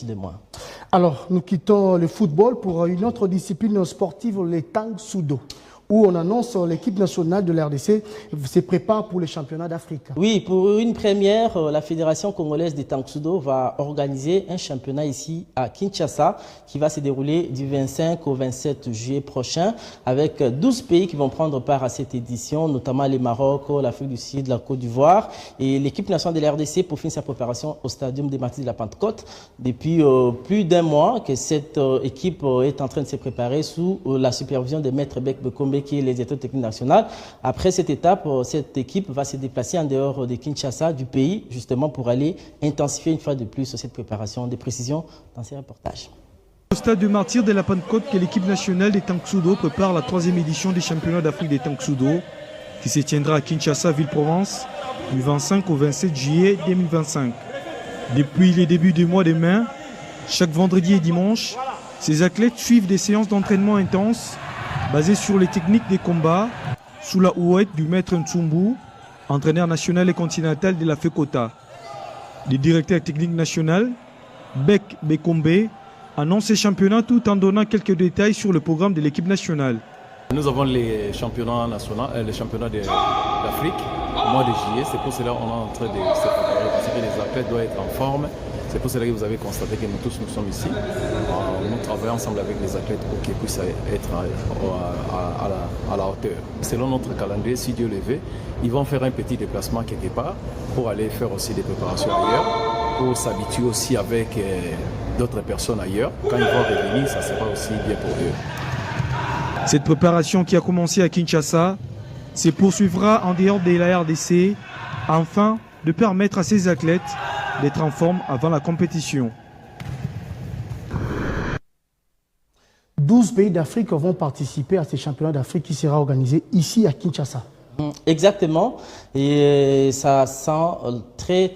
de moi. Alors, nous quittons le football pour une autre discipline sportive, les Tang Sudo, où on annonce l'équipe nationale de l'RDC se prépare pour les championnats d'Afrique. Oui, pour une première, la Fédération congolaise des Tang Sudo va organiser un championnat ici à Kinshasa qui va se dérouler du 25 au 27 juillet prochain avec 12 pays qui vont prendre part à cette édition, notamment le Maroc, l'Afrique du Sud, la Côte d'Ivoire. Et l'équipe nationale de l'RDC peaufine sa préparation au Stadium des Martyrs de la Pentecôte. Depuis plus d'un mois que cette équipe est en train de se préparer sous la supervision de Maître Beck Bekombe, qui est les directeurs techniques nationaux. Après cette étape, cette équipe va se déplacer en dehors de Kinshasa, du pays, justement pour aller intensifier une fois de plus cette préparation. Des précisions dans ces reportages. Au stade de Martyrs de la Pentecôte que l'équipe nationale des Tang Sudo prépare la 3e édition des championnats d'Afrique des Tang Sudo qui se tiendra à Kinshasa, Ville-Provence, du 25 au 27 juillet 2025. Depuis les débuts du mois de mai, chaque vendredi et dimanche, ces athlètes suivent des séances d'entraînement intenses basées sur les techniques des combats sous la houlette du maître Ntsumbu, entraîneur national et continental de la FECOTA. Le directeur technique national, Beck Bekombe, annonce ces championnats tout en donnant quelques détails sur le programme de l'équipe nationale. Nous avons les championnats nationaux, les championnats d'Afrique au mois de juillet. C'est pour cela qu'on est en train de se préparer parce que les athlètes doivent être en forme. C'est pour cela que vous avez constaté que nous tous nous sommes ici. Nous travaillons ensemble avec les athlètes pour qu'ils puissent être à la hauteur. Selon notre calendrier, si Dieu le veut, ils vont faire un petit déplacement quelque part pour aller faire aussi des préparations ailleurs, pour s'habituer aussi avec d'autres personnes ailleurs. Quand ils vont revenir, ça sera aussi bien pour eux. Cette préparation qui a commencé à Kinshasa se poursuivra en dehors de la RDC, afin de permettre à ces athlètes d'être en forme avant la compétition. 12 pays d'Afrique vont participer à ces championnats d'Afrique qui sera organisé ici à Kinshasa. Exactement, et ça sent très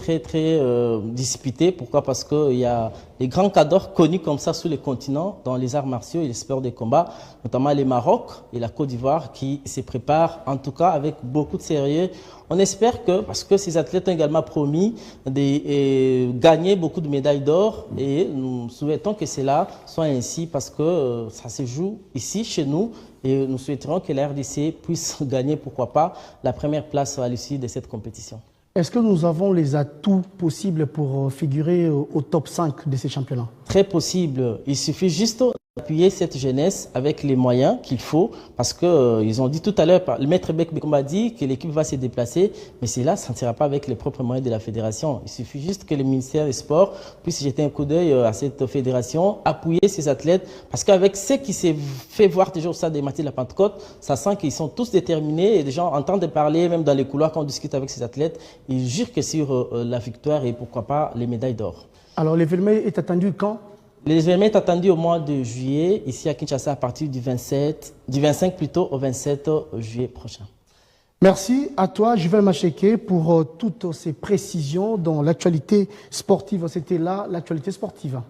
disputé. Pourquoi? Parce qu'il y a des grands cadors connus comme ça sur le continent dans les arts martiaux et les sports de combat, notamment le Maroc et la Côte d'Ivoire qui se préparent en tout cas avec beaucoup de sérieux. On espère que, parce que ces athlètes ont également promis de gagner beaucoup de médailles d'or, et nous souhaitons que cela soit ainsi parce que ça se joue ici chez nous. Et nous souhaiterons que la RDC puisse gagner, pourquoi pas, la première place à l'issue de cette compétition. Est-ce que nous avons les atouts possibles pour figurer au top 5 de ces championnats? Très possible. Il suffit juste d'appuyer cette jeunesse avec les moyens qu'il faut, parce qu'ils ont dit tout à l'heure, le maître Beck Bekombe a dit que l'équipe va se déplacer, mais cela, ça ne sera pas avec les propres moyens de la fédération. Il suffit juste que le ministère des Sports puisse jeter un coup d'œil à cette fédération, appuyer ces athlètes, parce qu'avec ce qui s'est fait voir toujours au stade des Martyrs de la Pentecôte, ça sent qu'ils sont tous déterminés, et les gens entendent parler, même dans les couloirs quand on discute avec ces athlètes, ils jurent que sur la victoire et pourquoi pas les médailles d'or. Alors l'événement est attendu quand? L'événement est attendu au mois de juillet, ici à Kinshasa, à partir du 25 plutôt au 27 juillet prochain. Merci à toi, Juvel Macheke, pour toutes ces précisions dans l'actualité sportive. C'était là l'actualité sportive.